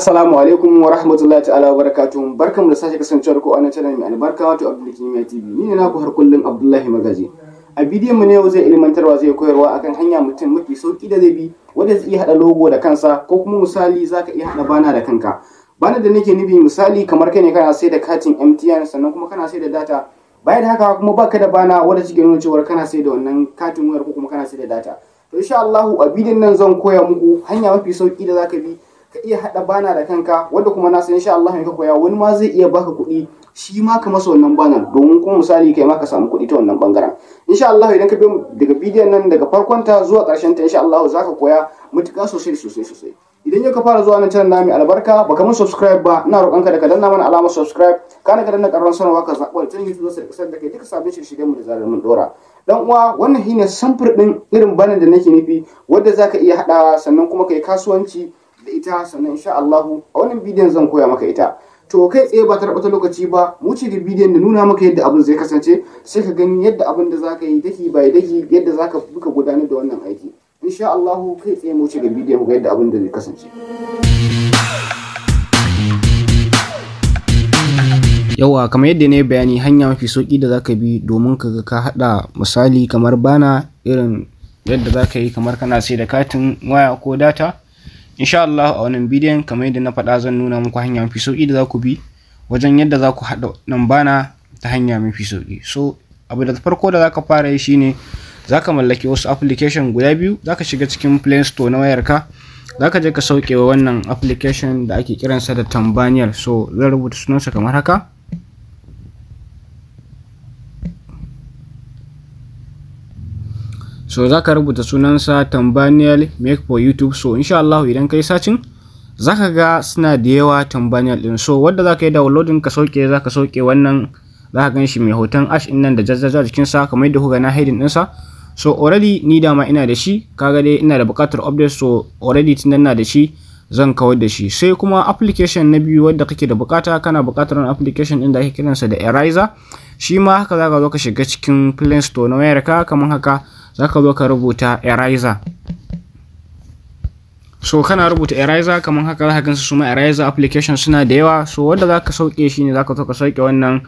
Assalamu alaikum wa rahmatullahi ta'ala wa barakatuhu. Barkanmu da sake kasancewa ku a wannan channel mai albarka wato ABDUL KIMEEYA TV. Ni ne naku har kullum Abdullahi Magaji. A bidiyon mu ne yau zai ilmantarwa zai koyarwa akan hanya mutum mafi sauki da zai bi wanda zai iya hada logo da kansa ko kuma misali zaka iya hada bana da kanka. Bana da nake nufi misali kamar kai ne kana sai da katin MTN sannan kuma kana sai da data. Bayan haka kuma baka da bana wanda take nuna cewa kana sai da wannan katin wayar ko kuma kana sai da data. To insha Allah a bidiyon nan zan koya muku hanya mafi sauki da zaka bi ka iya hada bana da kanka wanda kuma na san insha Allah in ka koya wani ma zai iya baka kuɗi shi ma ka masa wannan banan domin kuma misali kai ma ka samu kuɗi ta wannan bangaren. Insha Allah idan ka bi daga bidiyon nan daga farkon ta zuwa ƙarshen ta insha Allah zaka koya mutuka sosai. Idan yau ka fara zuwa nan channel nami albarka baka mun subscribe ba ina roƙonka da ka danna mana alamar subscribe kana ka danna ƙarfin sanarwa ka zaɓa ta YouTube sai ka da kai duka sabbin shirye mu da zarar mun dora. Dan uwa wannan shine samfur din irin banan da nake nufi wanda zaka iya hadawa sannan kuma kai kasuwanci da ita sannan insha Allah a wannan bidiyon zan koya maka ita. To kai tsaye ba ta rabata lokaci ba mu ci da bidiyon da nuna maka yadda abin zai kasance sai ka gani yadda abin da zaka yi daki bai daki yadda zaka buka gudanar da wannan aiki. Insha Allah kai tsaye mu ci da bidiyon ga yadda abin da zai kasance. Yawa kamar yadda ne bayani hanya mafi sauki da zaka bi domin ka ga ka hada misali kamar bana irin yadda zaka yi kamar kana sai da katin waya ko data. Insha Allah a wannan bidiyon kamar yadda na faɗa zan nuna muku hanya mafi sauki da za ku bi wajen yadda za ku haɗa nan bana ta hanya mafi sauki. So abu da farko da zaka fara yi shine zaka mallaki wasu application guda biyu. Zaka shiga cikin Play Store na wayarka, zaka je ka sauke wannan application da ake kiransa da tambaniyar. So zan rubuta sunansa kamar haka. So zaka rubuta sunansa Thumbnail Make for YouTube. So insha Allah idan kai searching zaka ga suna da yawa thumbnail din. So wanda zaka yi downloading ka sauke zaka sauke wannan zaka ganshi mai hoton ash din nan da jazzaza jikin sa kamar yadda kuka na hiding din sa. So already ni dama ina da shi, kaga dai ina da buƙatar update. So already tun ina da shi zan kawar da shi. Sai kuma application na biyu wanda kake da buƙata, kana buƙatar wannan application din da ake kiransa da Eraser. Shi ma haka zaka zo ka shiga cikin Play Store na wayarka kamar haka. Zaka zo ka rubuta Eraser. So kana rubuta Eraser kamar haka zaka gansu suma Eraser application suna da yawa. So wanda zaka sauke shi ne zaka zo ka sauke wannan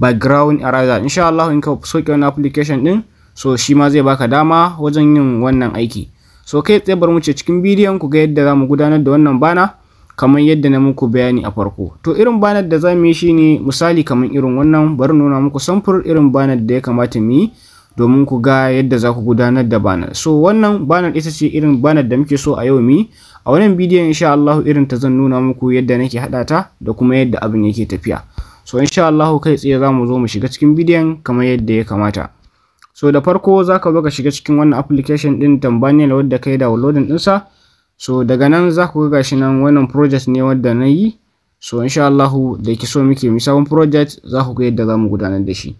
background Eraser. Insha Allah in ka sauke wannan application din so shi ma zai baka dama wajen yin wannan aiki. So kai tsaye bar mu ce cikin bidiyon ku ga yadda zamu gudanar da wannan bana kamar yadda na muku bayani a farko. To irin banar da zamu yi shine misali kamar irin wannan, bari nuna muku samfur irin banar da ya kamata mu yi domin ku ga yadda za ku gudanar da banar. So wannan banar ita ce irin banar da muke so a yau mi. A wannan bidiyon insha Allah irin ta zan nuna muku yadda nake hada ta da kuma yadda abin yake tafiya. So insha Allah kai tsaye za mu zo mu shiga cikin bidiyon kamar yadda ya kamata. So da farko za ka zo ka shiga cikin wannan application din Thumbnail wadda kai downloading ɗinsa. So daga nan za ku ga gashi nan wannan project ne wadda na yi. So insha Allah da yake so muke mi sabon project za ku ga yadda za mu gudanar da shi.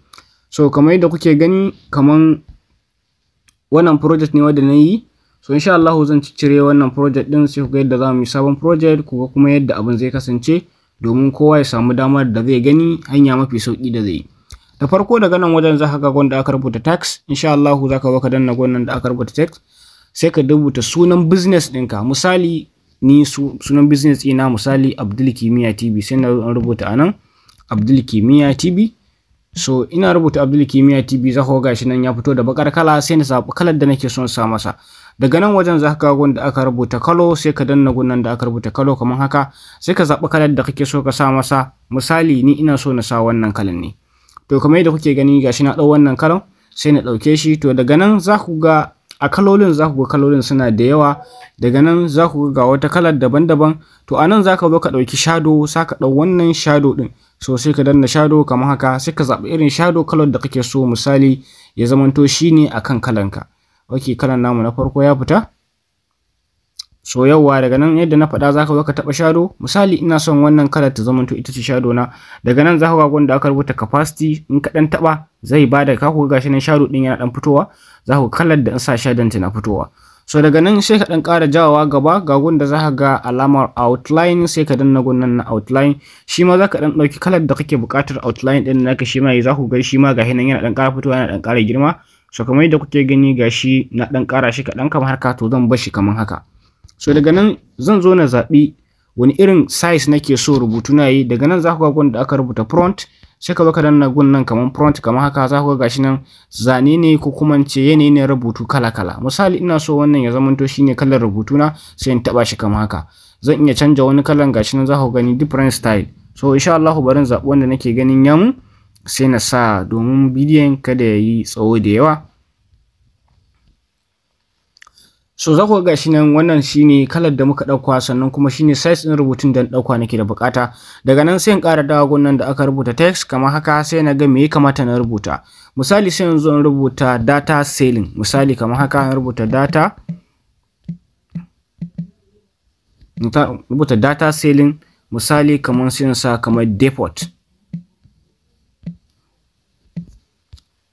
So kamar yadda kuke gani kaman wannan project ne wanda na yi. So insha Allah zan cire wannan project din sai ku ga yadda za mu yi sabon project ku ga kuma yadda abin zai kasance domin kowa ya samu damar da zai gani hanya mafi sauki da zai yi. Da farko daga nan wajen za ka ga wanda aka rubuta tax. Insha Allah za ka zo ka danna wannan da aka rubuta tax sai ka rubuta sunan business ɗinka. Misali ni sunan business ina misali ABDUL KIMEEYA TV sai na rubuta anan ABDUL KIMEEYA TV. So ina rubuta ABDUL KIMEEYA TV za ku ga shi nan ya fito da bakar kala sai na zaɓi kalar da nake son sa masa. Daga nan wajen za ka ga wanda aka rubuta kalo sai ka danna gunnan da aka rubuta kalo kamar haka sai ka zaɓi kalar da kake so ka sa masa. Misali ni ina so na sa wannan kalan ne. To kamar yadda kuke gani gashi na ɗau wannan kalan sai na ɗauke shi. To daga nan za ku ga a kalolin za ku ga kalolin suna da yawa. Daga nan za ku ga wata kalar daban-daban. To a nan za ka zo ka ɗauki shadow sa ka ɗau wannan shadow ɗin. So sai ka danna shadow kamar haka sai ka zaɓi irin shadow color da kake so misali ya zamanto shine akan kalanka. Okay, kalan namu na farko ya fita. So yawa daga nan yadda na faɗa za ka zo ka taɓa shadow. Misali ina son wannan kalar ta zamanto ita ce shadow na. Daga nan za ka ga wanda aka rubuta capacity in ka ɗan taɓa zai bada ka ku ga gashi nan shadow ɗin yana ɗan fitowa. Za ku kalar da in sa shadow ta na fitowa. So daga nan sai ka ɗan ƙara jawawa gaba ga gunda za ka ga alamar outline sai ka danna gunnan na outline. Shi ma za ka ɗan ɗauki kalar da kake buƙatar outline ɗin naka shi ma za ku ga shi ma gashi nan yana ɗan ƙara fitowa yana ɗan ƙara girma. So kamar yadda kuke gani gashi na ɗan ƙara shi kaɗan kamar haka to zan bar shi kamar haka. So daga nan zan zo na zaɓi wani irin size nake so rubutu na yi. Daga nan za ku ga gun da aka rubuta prompt, sai ka zo ka danna gun nan kaman prompt kamar haka. Za ku ga gashi nan zane ne ko kuma in ce yanayi ne rubutu kala kala. Misali ina so wannan ya zamanto shine kalar rubutu na, sai in taba shi kamar haka. Zan iya canja wani kalan, gashi nan za ku gani different style. So insha Allah bari in zaɓi wanda nake ganin yamu sai na sa domin bidiyon kada ya yi tsawo da yawa. So za ku ga gashi nan wannan shine kalar da muka ɗauka, sannan kuma shine size ɗin rubutun da na ɗauka nake da bukata. Daga nan sai in ƙara dawo gunnan da aka rubuta text kamar haka, sai na ga me ya kamata na rubuta. Misali sai yanzu in rubuta data selling, misali kamar haka in rubuta data selling, misali kamar sai in sa kamar depot.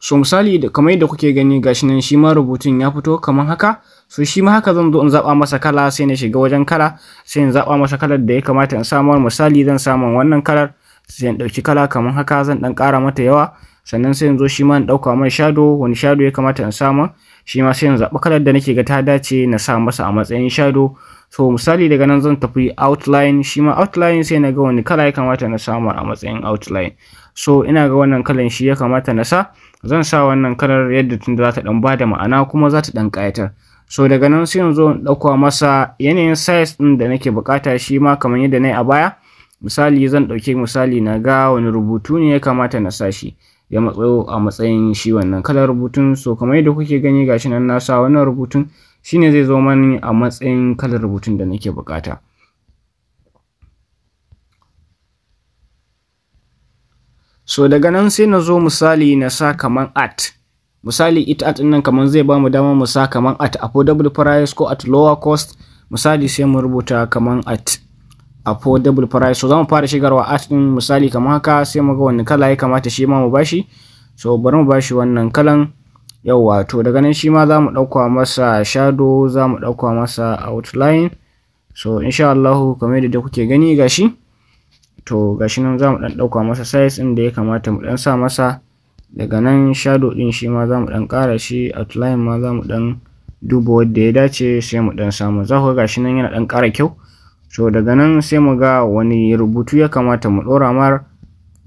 So misali kamar yadda kuke gani gashi nan shi ma rubutun ya fito kamar haka. So shi ma haka zan zo in zaba masa kala, sai na shiga wajen kala, sai in zaba masa kalar da ya kamata in samar. Misali zan samu wannan kalar, sai in dauki kala kamar haka, zan dan ƙara mata yawa. Sannan sai in zo shi ma in dauka mai shadow, wani shadow ya kamata in sama, shi ma sai in zaba kalar da nake ga ta dace na sa masa a matsayin shadow. So misali daga nan zan tafi outline, shi ma outline sai na ga wani kala ya kamata na sama a matsayin outline. So ina ga wannan kalan shi ya kamata na sa. Zan sa wannan kalar yadda tunda za ta dan bada ma'ana kuma za ta dan ƙayatar. So daga nan sai yanzu in dauka masa yanayin size din da nake bukata, shi ma kamar yadda nayi a baya. Misali zan dauke misali na ga wani rubutu ne ya kamata na sa shi ya matso a matsayin shi wannan kalar rubutun. So kamar yadda kuke gani gashi nan na sa wannan rubutun, shine zai zo mani a matsayin kalar rubutun da nake bukata. So daga nan sai na zo misali na sa kaman at. Misali ita at nan kaman zai ba mu dama mu sa kaman at affordable price ko at lower cost. Misali sai mu rubuta kaman at affordable price. So zamu fara shigarwa at din misali kaman haka, sai mu ga wani kala ya kamata shi ma mu bashi. So bari mu bashi wannan kalan. Yawa, to daga nan shi ma zamu dauka masa shadow, zamu dauka masa outline. So insha Allah kamar yadda kuke gani gashi. To gashi nan zamu dan dauka masa size din da ya kamata mu dan sa masa. Daga nan shadow din shi ma zamu dan ƙara shi, outline ma zamu dan duba wanda ya dace sai mu dan samu. Za ku ga gashi nan yana dan ƙara kyau. So daga nan sai mu ga wani rubutu ya kamata mu dora mar,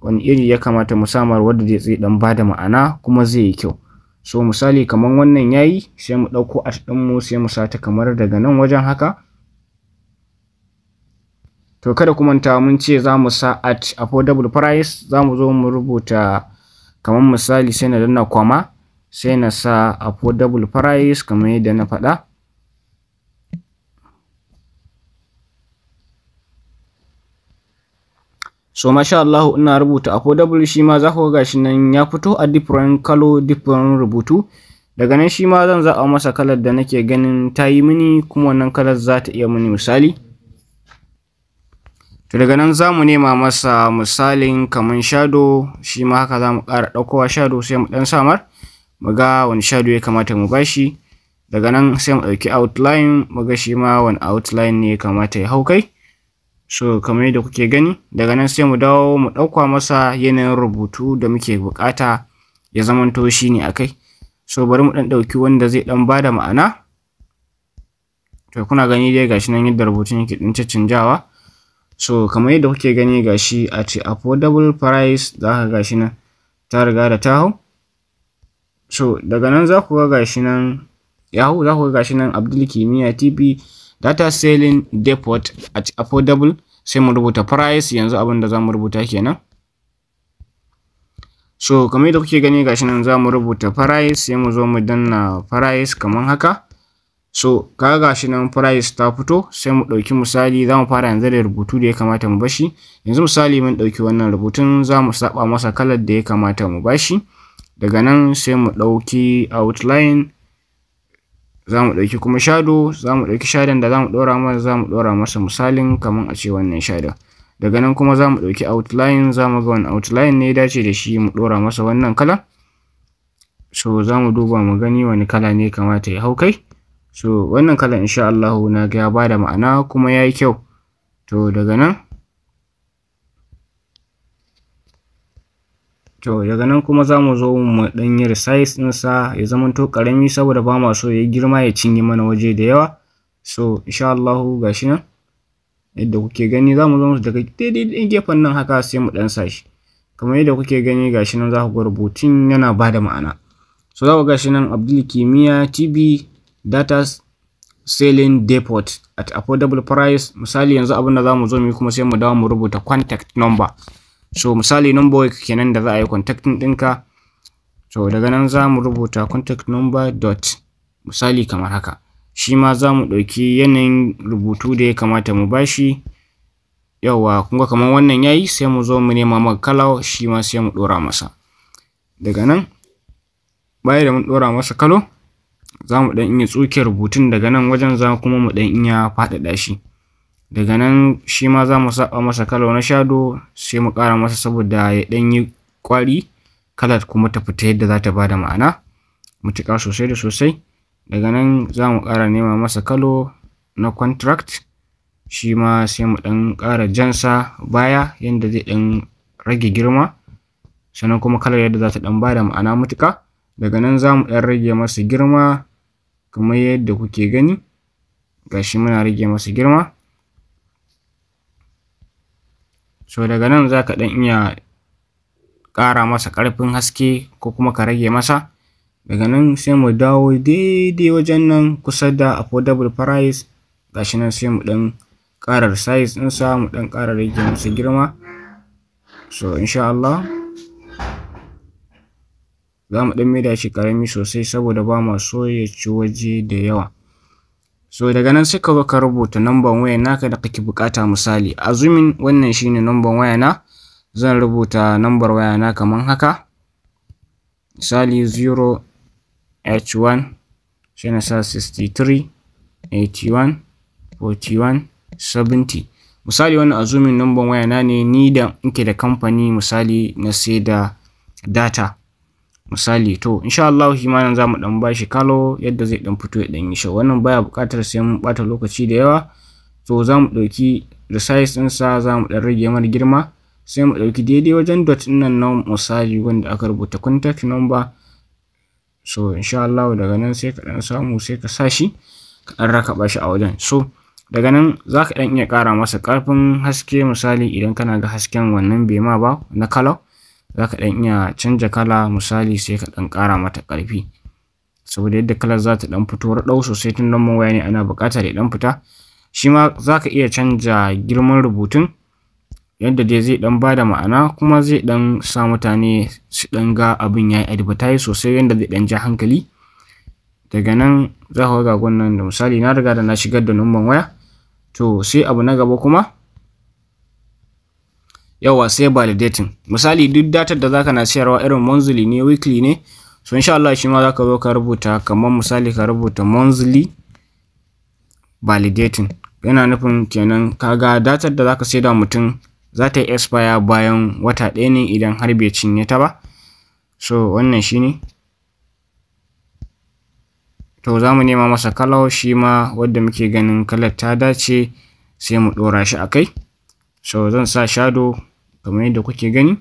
wani iri ya kamata mu samar wanda zai dan bada ma'ana kuma zai yi kyau. So misali kaman wannan yayi, sai mu dauko at din mu sai mu sata kamar daga nan wajen haka. To kada ku manta mun ce za mu sa at affordable price, za mu zo mu rubuta kamar misali sai na danna kwama, sai na sa affordable price kamar yadda na faɗa. So masha Allah ina rubuta affordable, shi ma za ku ga gashi nan ya fito a different color, different rubutu. Daga nan shi ma zan zaɓa masa kalar da nake ganin ta yi mini, kuma wannan kalar za ta iya mini misali. To daga nan za mu nema masa misalin kaman shadow, shi ma haka za mu ƙara ɗaukowa shadow sai mu ɗan samar, mu ga wani shadow ya kamata mu bashi. Daga nan sai mu ɗauki outline, mu ga shi ma wani outline ne ya kamata ya hau kai. So kamar yadda kuke gani, daga nan sai mu dawo mu ɗauka masa yanayin rubutu da muke buƙata ya zamanto shi ne a kai. So bari mu ɗan ɗauki wanda zai ɗan bada ma'ana. To kuna gani dai gashi nan yadda rubutun yake ɗin canjawa. So kamar yadda kuke gani gashi at affordable price, za ka gashi nan ta riga da ta hau. So daga nan za ku ga gashi nan ya hau, za ku ga gashi nan ABDUL KIMEEYA TV data selling depot at affordable, sai mu rubuta price yanzu abin da za mu rubuta kenan. So kamar yadda kuke gani gashi nan za mu rubuta price, sai mu zo mu danna price kamar haka. So kaga gashi nan price ta fito, sai mu dauki misali za mu fara yanzu da rubutu da ya kamata mu bashi. Yanzu misali mun dauki wannan rubutun, za mu saba masa kalar da ya kamata mu bashi. Daga nan sai mu dauki outline, za mu dauki kuma shadow, za mu dauki shadow da za mu dora masa misalin kaman a ce wannan shadow. Daga nan kuma za mu dauki outline, za mu ga wannan outline ne ya dace da shi mu dora masa wannan kala. So za mu duba mu gani wani kala ne kamata ya hau kai. So wannan kalan insha Allah na ga ya bada ma'ana kuma yayi kyau. To daga nan kuma za mu zo mu dan yi resize ɗinsa ya zamanto ƙarami, saboda ba ma so ya girma ya cinye mana waje da yawa. So insha Allah gashi nan yadda kuke gani zamu zo daga daidai ɗin gefen nan haka sai mu ɗan sa shi kamar yadda kuke gani gashi nan za ku ga rubutun yana bada ma'ana. So za ku ga shi nan Abdul Kimiyya TV data selling depot at affordable price. Misali yanzu abin da zamu zo mu kuma sai mu dawo mu rubuta contact number. So misali number kenan da za a yi contacting ɗinka. So daga nan za mu rubuta contact number dot misali kamar haka. Shi ma za mu ɗauki yanayin rubutu da ya kamata mu bashi. Yawa kun ga kamar wannan yayi sai mu zo mu nema maka kala shi ma sai mu ɗora masa. Daga nan bayan da mun ɗora masa kalo za mu ɗan iya tsuke rubutun daga nan wajen za kuma mu ɗan iya faɗaɗa shi. Daga nan shi ma za mu saba masa kalo na shadow sai mu ƙara masa saboda ya ɗan yi ƙwari kalar kuma ta fita yadda za ta bada ma'ana mutuƙa sosai da sosai. Daga nan za mu ƙara nema masa kalo na contract shi ma sai mu ɗan ƙara jansa baya yadda zai ɗan rage girma sannan kuma kalar yadda za ta ɗan bada ma'ana mutuƙa. Daga nan za mu ɗan rage masa girma kamar yadda kuke gani gashi muna rage masa girma. So daga nan za ka ɗan iya ƙara masa ƙarfin haske ko kuma ka rage masa. Daga nan sai mu dawo daidai wajen nan kusa da affordable price gashi nan sai mu ɗan ƙara size ɗinsa mu ɗan ƙara rage masa girma. So insha Allah za mu ɗan maida shi ƙarami sosai saboda ba ma so ya ci waje da yawa. So daga nan sai ka zo ka rubuta number waya naka da kake buƙata. Misali azumin wannan shine number waya na, zan rubuta number waya na kaman haka misali 081 sai na sa 63 81 41 70. Misali wannan azumin number waya na ne ni da nke da kamfani misali na sai da data misali. To insha Allah shi ma nan zamu dan bashi kalo yadda zai dan fito ya dan yi show. Wannan baya buƙatar sai mun bata lokaci da yawa. To zamu dauki resize din sa zamu dan rage mana girma sai mu dauki daidai wajen dot din nan misali wanda aka rubuta contact number. So insha Allah daga nan sai ka dan samu sai ka sa shi ka dan rakaba shi a wajen. So daga nan zaka dan iya ƙara masa ƙarfin haske misali idan kana ga hasken wannan bai ma ba na kala zaka dan iya canja kala misali sai ka dan ƙara mata ƙarfi saboda yadda kalar za ta dan fito raɗau sosai tun nan waya ne ana buƙatar ya dan fita. Shi ma zaka iya canja girman rubutun yadda dai zai dan bada ma'ana kuma zai dan sa mutane su dan ga abin yayi advertise sosai yadda zai dan ja hankali. Daga nan za ka ga wannan da misali na riga da na shigar da number waya. To sai abu na gaba kuma yawa sai validating. Misali duk datar da zaka na sayarwa irin monthly ne weekly ne. So insha Allah shi ma zaka zo ka rubuta kamar misali ka rubuta monthly validating. Yana nufin kenan kaga datar da zaka saida mutum za ta yi expire bayan wata ɗaya ne idan har bai cinye ta ba. So wannan shine. To za mu nema masa kala shi ma wadda muke ganin kalar ta dace sai mu ɗora shi a kai. So zan sa shadow kamar yadda kuke gani.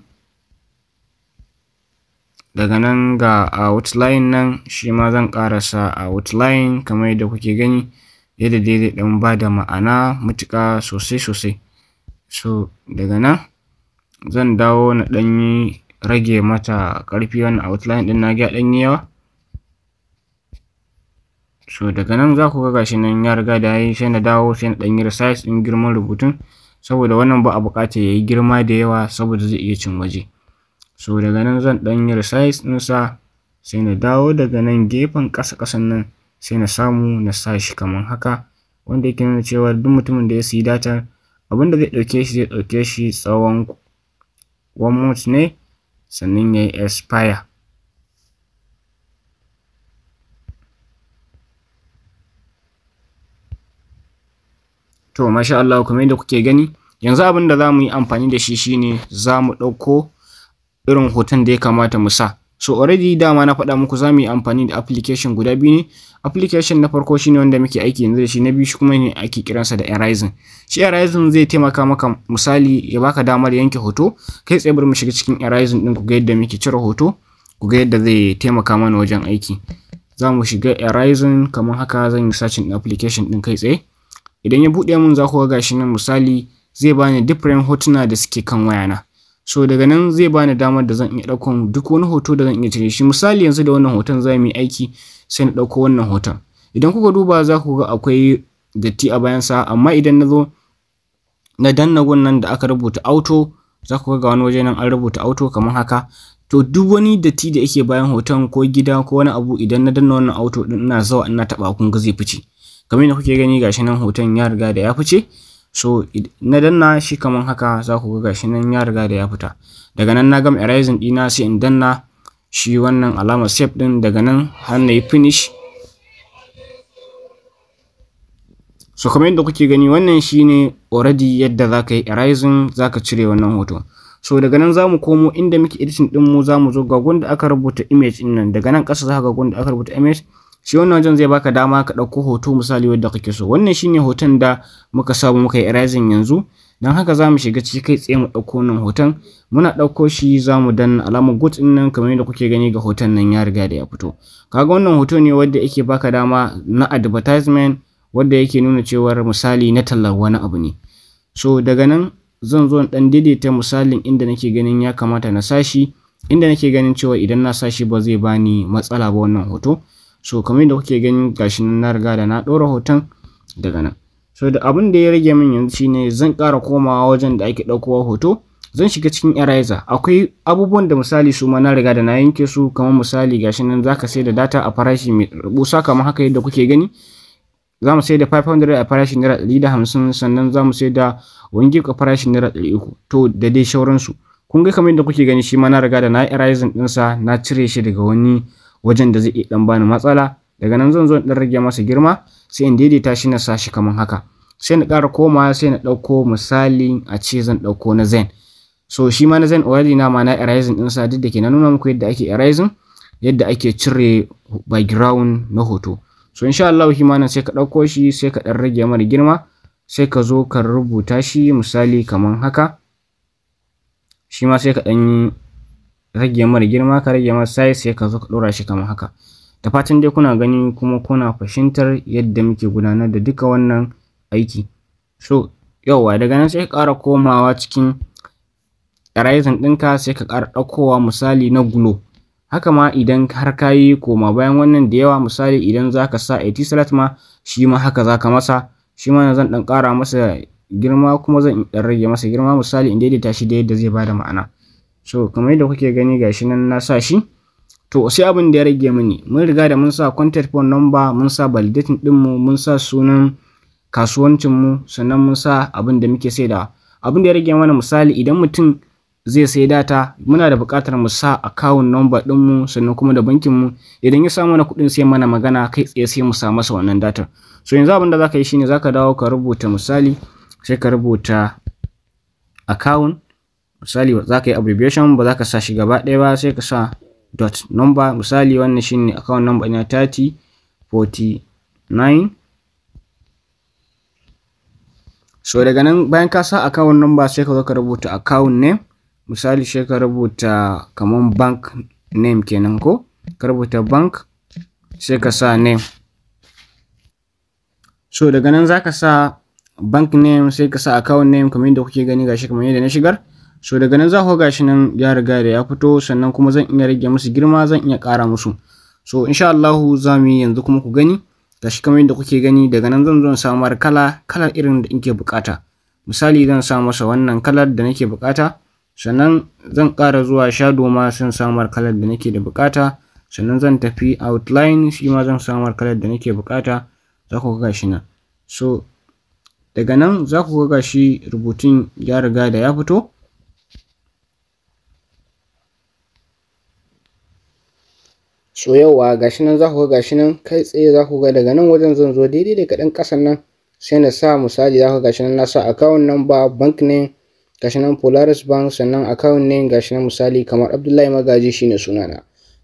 Daga nan ga outline nan shi ma zan ƙarasa outline kamar yadda kuke gani yadda dai zai ɗan ba da ma'ana mutuƙa sosai sosai. So daga nan zan dawo na ɗan yi rage mata ƙarfi wannan outline ɗin na ga ɗan yi yawa. So daga nan za ku ga gashi nan ya riga da yayi sai na dawo sai na ɗan yi resize ɗin girman rubutun saboda wannan ba a buƙatar yayi girma da yawa saboda zai iya cin waje. So daga nan zan ɗan yi resize ɗinsa sai na dawo daga nan gefen ƙasa-ƙasan nan sai na samu na sa shi kamar haka wanda yake nuna cewa duk mutumin da ya siyi data abinda zai ɗauke shi tsawon 1 month ne sannan yayi expire. To masha Allah kamar yadda kuke gani yanzu abin da za mu yi amfani da shi shine za mu ɗauko irin hoton da ya kamata mu sa. So already dama na faɗa muku za mu yi amfani da application guda biyu ne. Application na farko shine wanda muke aiki yanzu da shi, na biyu shi kuma ne ake kiransa da Horizon. Shi Horizon zai taimaka maka misali ya baka damar yanke hoto kai tsaye. Bari mu shiga cikin Horizon din ku ga yadda muke cire hoto, ku ga yadda zai taimaka mana wajen aiki. Za mu shiga Horizon kamar haka, zan yi searching application din kai tsaye. idan ya buɗe mun za ku ga gashi nan misali zai bani different hotuna da suke kan wayana. So daga nan zai bani damar da zan iya ɗaukan duk wani hoto da zan iya cire shi. Misali yanzu da wannan hoton za mu yi aiki sai na ɗauko wannan hoton. Idan kuka duba za ku ga akwai datti a bayansa, amma idan na zo na danna wannan da aka rubuta auto za ku ga wani waje nan an rubuta auto kamar haka. To duk wani datti da yake bayan hoton ko gida ko wani abu idan na danna wannan auto din ina zuwa ina taɓa kun ga zai fice. Kamar yadda kuke gani gashi nan hoton ya riga da ya fice. So na danna shi kamar haka za ku ga gashi nan ya riga da ya fita. Daga nan na gama erasing ɗina sai in danna shi wannan alamar save ɗin, daga nan har na yi finish. So kamar yadda kuke gani wannan shine already yadda za ka yi erasing, za ka cire wannan hoto. So daga nan za mu komo inda muke editing ɗin mu, za mu zo ga gunda aka rubuta image ɗin nan, daga nan ƙasa za ka ga gunda aka rubuta image. Shi wannan wajen zai baka dama ka ɗauko hoto misali wadda kake so. Wannan shine hoton da muka samu muka yi erasing yanzu. Don haka za mu shiga ciki kai tsaye mu ɗauko wannan hoton. Muna ɗauko shi za mu danna alamar good ɗin nan kamar yadda kuke gani ga hoton nan ya riga da ya fito. Kaga wannan hoto ne wadda yake baka dama na advertisement, wadda yake nuna cewar misali na tallar wani abu ne. So daga nan zan zo ɗan daidaita misalin inda nake ganin ya kamata na sashi, inda nake ganin cewa idan na sashi ba zai bani matsala ba wannan hoto. So kamar yadda kuke gani gashi nan na riga da na ɗora hoton daga nan. So da abin da ya rage min yanzu shine zan ƙara komawa wajen da ake ɗaukowa hoto, zan shiga cikin eraser. Akwai abubuwan da misali su ma na riga da na yanke su, kamar misali gashi nan zaka sai da data a farashi mai rahusa kamar haka yadda kuke gani. Za mu sai da 500 a farashin naira 150, sannan za mu sai da 1 gig a farashin naira 300, to da dai sauransu. Kun ga kamar yadda kuke gani shi ma na riga da na erasing ɗinsa, na cire shi daga wani wajen da zai iya ɗan bani matsala. Daga nan zan zo in ɗan rage masa girma sai in daidaita shi na sa shi kamar haka. Sai na ƙara koma sai na ɗauko misali a ce zan ɗauko na zen. So shi ma na zen already na ma na erasing ɗinsa, duk da ke na nuna muku yadda ake erasing, yadda ake cire background na hoto. So insha Allah shi ma nan sai ka ɗauko shi sai ka ɗan rage mara girma, sai ka zo ka rubuta shi misali kamar haka. Shi ma sai ka ɗan rage mara girma, ka rage masa size sai ka zo ka ɗora shi kamar haka. Da fatan dai kuna gani kuma kuna fahimtar yadda muke gudanar da duka wannan aiki. So yauwa daga nan sai ka ƙara komawa cikin erasing ɗinka sai ka ƙara ɗaukowa misali na glow. Haka ma idan har ka yi koma bayan wannan da yawa, misali idan za ka sa etisalat ma shi ma haka za ka masa. Shi ma zan ɗan ƙara masa girma kuma zan ɗan rage masa girma misali in daidaita shi da yadda zai bada ma'ana. So kamar yadda kuke gani gashi nan na sa shi. To sai abin da ya rage mini, mun riga da mun sa contact phone number, mun sa validating ɗinmu, mun sa sunan kasuwancinmu, sannan mun sa abin da muke saida. Abin da ya rage mana misali idan mutum zai sai data, muna da buƙatar mu sa account number ɗinmu sannan kuma da bankinmu. Idan ya sa mana kuɗin sai mana magana kai tsaye sai mu sa masa wannan datar. So yanzu abin da za ka yi shine za ka dawo ka rubuta misali, sai ka rubuta account. Misali za ka yi abbreviation, ba za ka sa shi gaba ɗaya ba, sai ka sa dot number. Misali wannan shine account number ina 3049. So daga nan bayan ka sa account number sai ka zo ka rubuta account name. Misali sai ka rubuta kaman bank name kenan ko, ka rubuta bank sai ka sa name. So daga nan za ka sa bank name sai ka sa account name kamar yadda kuke gani gashi kamar yadda na shigar. So daga nan za ku ga shi nan ya riga da ya fito, sannan kuma zan iya rage musu girma, zan iya ƙara musu. So insha Allah za mu yi yanzu kuma ku gani gashi kamar yadda kuke gani. Daga nan zan zo in samu kalar irin da nake bukata. Misali zan sa masa wannan kalar da nake bukata, sannan zan ƙara zuwa shadow ma sun samu kalar da nake da bukata, sannan zan tafi outline shi ma zan samu kalar da nake bukata. Za ku ga shi nan. So daga nan za ku ga shi rubutun ya riga da ya fito. So yauwa gashi nan za ku ga gashi nan kai tsaye za ku ga daga nan wajen zan zo daidai da kaɗan ƙasan nan sai na sa misali za ku ga gashi nan na sa account number, bank name gashi nan Polaris Bank, sannan account name gashi nan misali kamar Abdullahi Magaji shine sunana.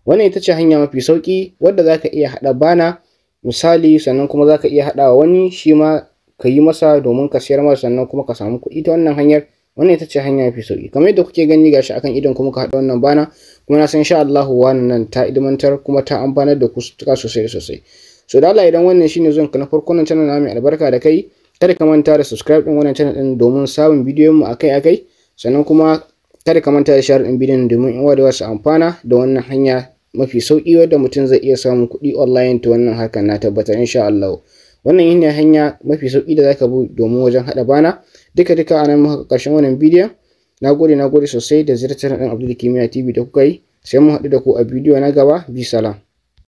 Wannan ita ce hanya mafi sauki wadda za ka iya haɗa bana misali, sannan kuma za ka iya haɗawa wani shi ma ka yi masa domin ka siyar masa sannan kuma ka samu kuɗi ta wannan hanyar. Wannan ita ce hanya mafi sauki. Kamar yadda kuke gani gashi akan idon kuma ka haɗa wannan bana, kuma na san insha Allah wannan ta ilmantar kuma ta amfanar da ku sosai da sosai. So da Allah idan wannan shine zuwan ka na farko nan channel na mai albarka da kai, kada ka manta da subscribe din wannan channel din domin samun bidiyon mu akai-akai, sannan kuma kada ka manta da share din bidiyon domin in wada wasu amfana da wannan hanya mafi sauki wadda mutum zai iya samun kuɗi online ta wannan hakan na tabbata insha Allah. Wannan yin hanya mafi sauki da zaka bi domin wajen hada bana. Duka anan muka karshen wannan bidiyon. Nagode sosai da ziyartar dan Abdul Kimiyya TV da kuka yi. Sai mun haɗu da ku a bidiyo na gaba. Bi salam.